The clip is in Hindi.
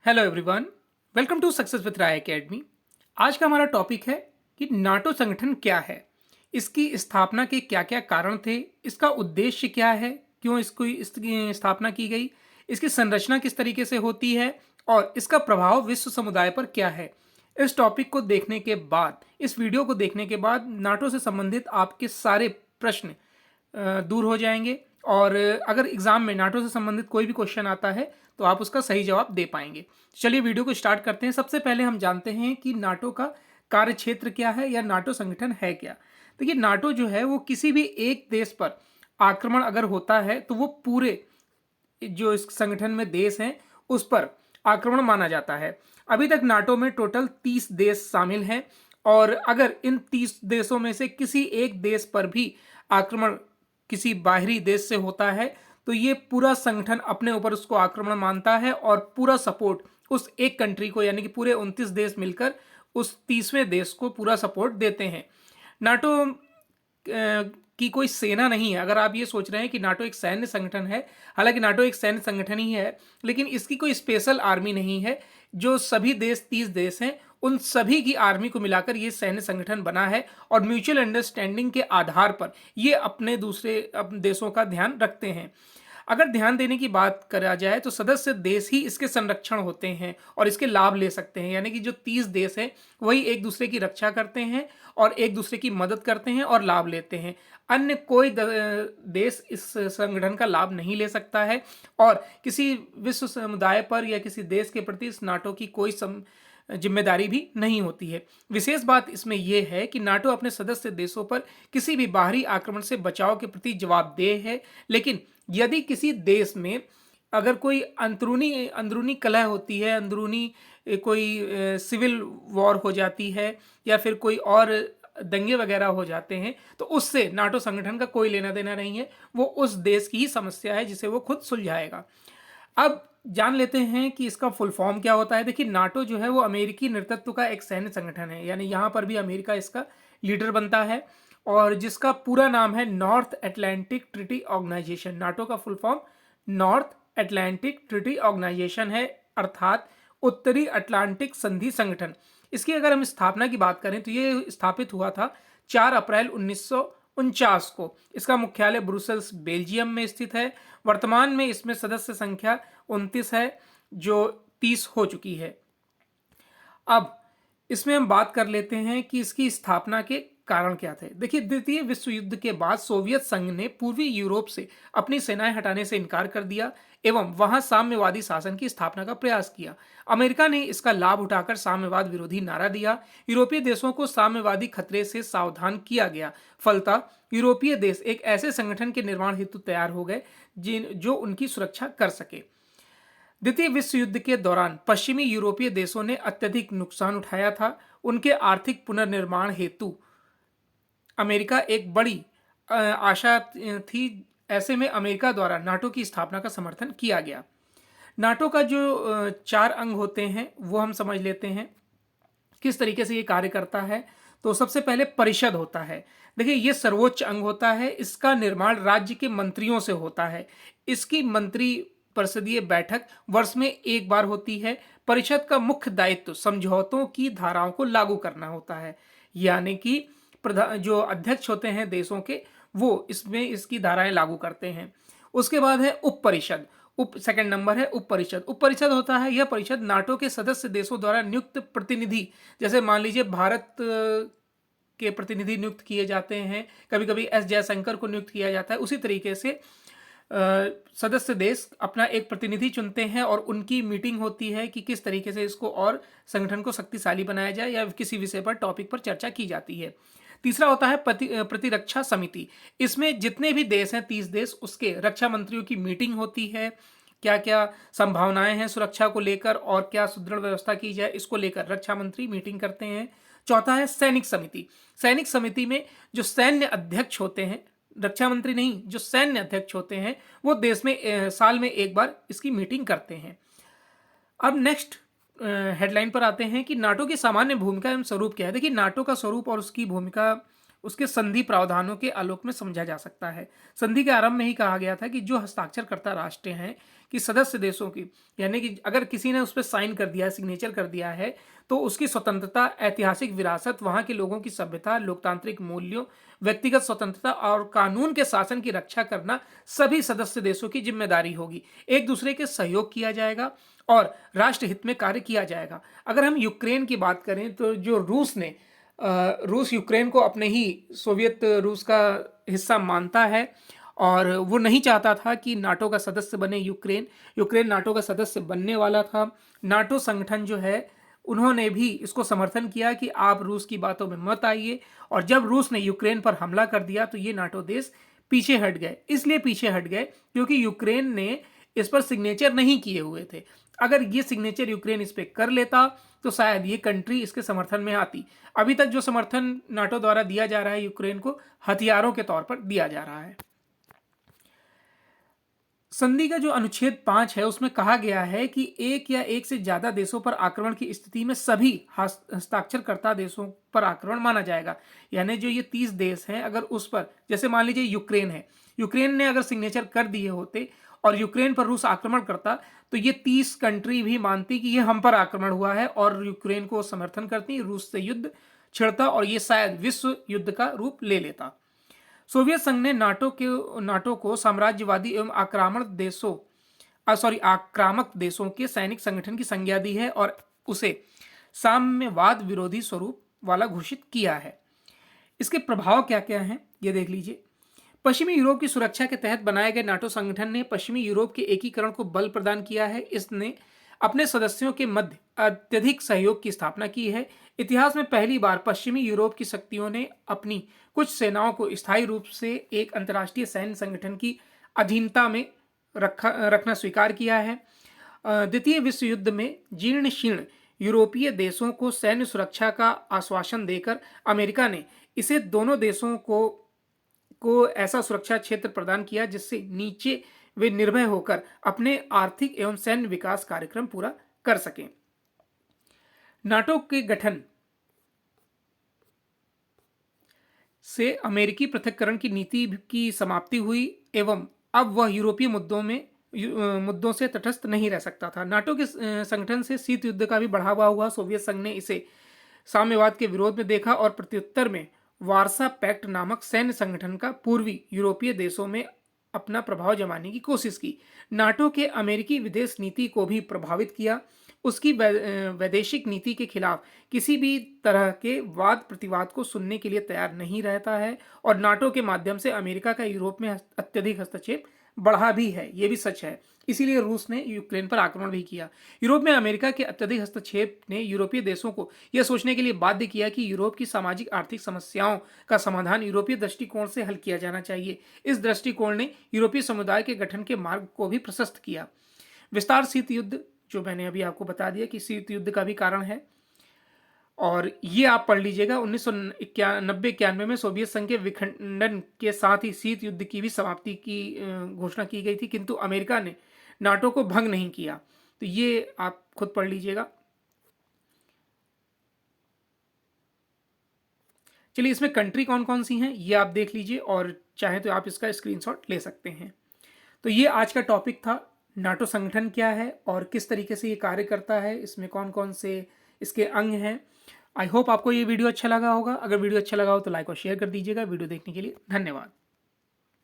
Hello everyone, welcome to success with Rai academy. आज का हमारा टॉपिक है कि नाटो संगठन क्या है, इसकी स्थापना के क्या क्या कारण थे, इसका उद्देश्य क्या है, क्यों इसकी स्थापना की गई, इसकी संरचना किस तरीके से होती है और इसका प्रभाव विश्व समुदाय पर क्या है। इस टॉपिक को देखने के बाद, इस वीडियो को देखने के बाद नाटो से संबंधित आपके सारे प्रश्न दूर हो जाएंगे और अगर एग्जाम में नाटो से संबंधित कोई भी क्वेश्चन आता है तो आप उसका सही जवाब दे पाएंगे। चलिए वीडियो को स्टार्ट करते हैं। सबसे पहले हम जानते हैं कि नाटो का कार्य क्षेत्र क्या है या नाटो संगठन है क्या। देखिए, नाटो जो है वो किसी भी एक देश पर आक्रमण अगर होता है तो वो पूरे जो इस संगठन में देश हैं उस पर आक्रमण माना जाता है। अभी तक नाटो में टोटल 30 देश शामिल हैं और अगर इन 30 देशों में से किसी एक देश पर भी आक्रमण किसी बाहरी देश से होता है तो ये पूरा संगठन अपने ऊपर उसको आक्रमण मानता है और पूरा सपोर्ट उस एक कंट्री को, यानी कि पूरे 29 देश मिलकर उस 30वें देश को पूरा सपोर्ट देते हैं। नाटो की कोई सेना नहीं है। अगर आप ये सोच रहे हैं कि नाटो एक सैन्य संगठन है, हालांकि नाटो एक सैन्य संगठन ही है, लेकिन इसकी कोई स्पेशल आर्मी नहीं है। जो सभी देश 30 देश हैं उन सभी की आर्मी को मिलाकर ये सैन्य संगठन बना है और म्यूचुअल अंडरस्टैंडिंग के आधार पर ये अपने देशों का ध्यान रखते हैं। अगर ध्यान देने की बात करा जाए तो सदस्य देश ही इसके संरक्षण होते हैं और इसके लाभ ले सकते हैं, यानी कि जो 30 देश हैं वही एक दूसरे की रक्षा करते हैं और एक दूसरे की मदद करते हैं और लाभ लेते हैं। अन्य कोई देश इस संगठन का लाभ नहीं ले सकता है और किसी विश्व समुदाय पर या किसी देश के प्रति इस नाटो की कोई जिम्मेदारी भी नहीं होती है। विशेष बात इसमें यह है कि नाटो अपने सदस्य देशों पर किसी भी बाहरी आक्रमण से बचाव के प्रति जवाबदेह है, लेकिन यदि किसी देश में अगर कोई अंदरूनी अंदरूनी कलह होती है, अंदरूनी कोई सिविल वॉर हो जाती है या फिर कोई और दंगे वगैरह हो जाते हैं तो उससे नाटो संगठन का कोई लेना देना नहीं है। वो उस देश की ही समस्या है जिसे वो खुद सुलझाएगा। अब जान लेते हैं कि इसका फुल फॉर्म क्या होता है। देखिए, नाटो जो है वो अमेरिकी नेतृत्व का एक सैन्य संगठन है, यानी यहाँ पर भी अमेरिका इसका लीडर बनता है और जिसका पूरा नाम है North Atlantic Treaty Organization. NATO का full form North Atlantic Treaty Organization है, अर्थात उत्तरी अटलांटिक संधि संगठन। इसकी अगर हम स्थापना की बात करें तो ये स्थापित हुआ था 4 अप्रैल 1949 को। इसका मुख्यालय ब्रुसेल्स बेल्जियम में स्थित है। वर्तमान में इसमें सदस्य संख्या 29 है जो 30 हो चुकी है। अब इसमें हम बात कर लेते हैं कि इसकी स्थापना के कारण क्या थे। देखिए, द्वितीय विश्व युद्ध के बाद सोवियत संघ ने पूर्वी यूरोप से अपनी सेनाएं हटाने से इनकार कर दिया एवं वहां साम्यवादी शासन की स्थापना का प्रयास किया। अमेरिका ने इसका लाभ उठाकर साम्यवाद विरोधी नारा दिया। यूरोपीय देशों को साम्यवादी खतरे से सावधान किया गया। फलतः यूरोपीय देश एक ऐसे संगठन के निर्माण हेतु तैयार हो गए जो उनकी सुरक्षा कर सके। द्वितीय विश्व युद्ध के दौरान पश्चिमी यूरोपीय देशों ने अत्यधिक नुकसान उठाया था। उनके आर्थिक पुनर्निर्माण हेतु अमेरिका एक बड़ी आशा थी। ऐसे में अमेरिका द्वारा नाटो की स्थापना का समर्थन किया गया। नाटो का जो 4 अंग होते हैं वो हम समझ लेते हैं किस तरीके से ये कार्य करता है। तो सबसे पहले परिषद होता है। देखिए, ये सर्वोच्च अंग होता है। इसका निर्माण राज्य के मंत्रियों से होता है। इसकी मंत्री परिषदीय बैठक वर्ष में एक बार होती है। परिषद का मुख्य दायित्व समझौतों की धाराओं को लागू करना होता है, यानी कि प्रधान जो अध्यक्ष होते हैं देशों के वो इसमें इसकी धाराएं लागू करते हैं। उसके बाद है उप परिषद। सेकंड नंबर है उप परिषद। उप परिषद होता है यह परिषद नाटो के सदस्य देशों द्वारा नियुक्त प्रतिनिधि, जैसे मान लीजिए भारत के प्रतिनिधि नियुक्त किए जाते हैं, कभी कभी एस जयशंकर को नियुक्त किया जाता है, उसी तरीके से सदस्य देश अपना एक प्रतिनिधि चुनते हैं और उनकी मीटिंग होती है कि किस तरीके से इसको और संगठन को शक्तिशाली बनाया जाए या किसी विषय पर टॉपिक पर चर्चा की जाती है। तीसरा होता है प्रतिरक्षा समिति। इसमें जितने भी देश हैं 30 देश, उसके रक्षा मंत्रियों की मीटिंग होती है। क्या क्या संभावनाएं हैं सुरक्षा को लेकर और क्या सुदृढ़ व्यवस्था की जाए, इसको लेकर रक्षा मंत्री मीटिंग करते हैं। चौथा है सैनिक समिति। सैनिक समिति में जो सैन्य अध्यक्ष होते हैं, रक्षा मंत्री नहीं, जो सैन्य अध्यक्ष होते हैं वो देश में साल में एक बार इसकी मीटिंग करते हैं। अब नेक्स्ट हेडलाइन पर आते हैं कि नाटो की सामान्य भूमिका एवं स्वरूप क्या है। देखिए, नाटो का स्वरूप और उसकी भूमिका उसके संधि प्रावधानों के आलोक में समझा जा सकता है। संधि के आरंभ में ही कहा गया था कि जो हस्ताक्षरकर्ता राष्ट्र हैं कि सदस्य देशों की, यानी कि अगर किसी ने उस पर साइन कर दिया है, सिग्नेचर कर दिया है, तो उसकी स्वतंत्रता, ऐतिहासिक विरासत, वहां के लोगों की सभ्यता, लोकतांत्रिक मूल्यों, व्यक्तिगत स्वतंत्रता और कानून के शासन की रक्षा करना सभी सदस्य देशों की जिम्मेदारी होगी। एक दूसरे के सहयोग किया जाएगा और राष्ट्र हित में कार्य किया जाएगा। अगर हम यूक्रेन की बात करें तो जो रूस यूक्रेन को अपने ही सोवियत रूस का हिस्सा मानता है और वो नहीं चाहता था कि नाटो का सदस्य बने यूक्रेन। यूक्रेन नाटो का सदस्य बनने वाला था। नाटो संगठन जो है उन्होंने भी इसको समर्थन किया कि आप रूस की बातों में मत आइए, और जब रूस ने यूक्रेन पर हमला कर दिया तो ये नाटो देश पीछे हट गए। इसलिए पीछे हट गए क्योंकि यूक्रेन ने इस पर सिग्नेचर नहीं किए हुए थे। अगर ये सिग्नेचर यूक्रेन इस पर कर लेता तो शायद ये कंट्री इसके समर्थन में आती। अभी तक जो समर्थन नाटो द्वारा दिया जा रहा है यूक्रेन को, हथियारों के तौर पर दिया जा रहा है। संधि का जो अनुच्छेद 5 है उसमें कहा गया है कि एक या एक से ज्यादा देशों पर आक्रमण की स्थिति में सभी हस्ताक्षरकर्ता देशों पर आक्रमण माना जाएगा। यानी जो ये 30 देश हैं, अगर उस पर, जैसे मान लीजिए यूक्रेन है, यूक्रेन ने अगर सिग्नेचर कर दिए होते और यूक्रेन पर रूस आक्रमण करता तो ये 30 कंट्री भी मानती कि ये हम पर आक्रमण हुआ है और यूक्रेन को समर्थन करती, रूस से युद्ध छिड़ता और ये शायद विश्व युद्ध का रूप ले लेता। सोवियत संघ ने नाटो को साम्राज्यवादी एवं आक्रामक देशों के सैनिक संगठन की संज्ञा दी है और उसे साम्यवाद विरोधी स्वरूप वाला घोषित किया है। इसके प्रभाव क्या क्या हैं ये देख लीजिए। पश्चिमी यूरोप की सुरक्षा के तहत बनाए गए नाटो संगठन ने पश्चिमी यूरोप के एकीकरण को बल प्रदान किया है। इसने अपने सदस्यों के मध्य अत्यधिक सहयोग की स्थापना की है। इतिहास में पहली बार पश्चिमी यूरोप की शक्तियों ने अपनी कुछ सेनाओं को स्थायी रूप से एक अंतर्राष्ट्रीय सैन्य संगठन की अधीनता में रखना स्वीकार किया है। द्वितीय विश्व युद्ध में जीर्ण शीर्ण यूरोपीय देशों को सैन्य सुरक्षा का आश्वासन देकर अमेरिका ने इसे दोनों देशों को ऐसा सुरक्षा क्षेत्र प्रदान किया जिससे नीचे वे निर्भय होकर अपने आर्थिक एवं सैन्य विकास कार्यक्रम पूरा कर सकें। नाटो के गठन से अमेरिकी पृथक्करण की नीति की समाप्ति हुई एवं अब वह यूरोपीय मुद्दों से तटस्थ नहीं रह सकता था। नाटो के संगठन से शीत युद्ध का भी बढ़ावा हुआ। सोवियत संघ ने इसे साम्यवाद के विरोध में देखा और प्रत्युत्तर में वार्सा पैक्ट नामक सैन्य संगठन का पूर्वी यूरोपीय देशों में अपना प्रभाव जमाने की कोशिश की। नाटो के अमेरिकी विदेश नीति को भी प्रभावित किया। उसकी वैदेशिक नीति के खिलाफ किसी भी तरह के वाद प्रतिवाद को सुनने के लिए तैयार नहीं रहता है और नाटो के माध्यम से अमेरिका का यूरोप में अत्यधिक हस्तक्षेप बढ़ा भी है, ये भी सच है। इसीलिए रूस ने यूक्रेन पर आक्रमण भी किया। यूरोप में अमेरिका के अत्यधिक हस्तक्षेप ने यूरोपीय देशों को यह सोचने के लिए बाध्य किया कि यूरोप की सामाजिक आर्थिक समस्याओं का समाधान यूरोपीय दृष्टिकोण से हल किया जाना चाहिए। इस दृष्टिकोण ने यूरोपीय समुदाय के गठन के मार्ग को भी प्रशस्त किया। विस्तार शीत युद्ध, जो मैंने अभी आपको बता दिया कि शीत युद्ध का भी कारण है, और ये आप पढ़ लीजिएगा। 1990-91 में सोवियत संघ के विखंडन के साथ ही शीत युद्ध की भी समाप्ति की घोषणा की गई थी, किंतु अमेरिका ने नाटो को भंग नहीं किया। तो ये आप खुद पढ़ लीजिएगा। चलिए, इसमें कंट्री कौन कौन सी हैं ये आप देख लीजिए और चाहे तो आप इसका स्क्रीनशॉट ले सकते हैं। तो ये आज का टॉपिक था, नाटो संगठन क्या है और किस तरीके से ये कार्य करता है, इसमें कौन कौन से इसके अंग हैं। आई होप आपको ये वीडियो अच्छा लगा होगा। अगर वीडियो अच्छा लगा हो तो लाइक और शेयर कर दीजिएगा। वीडियो देखने के लिए धन्यवाद।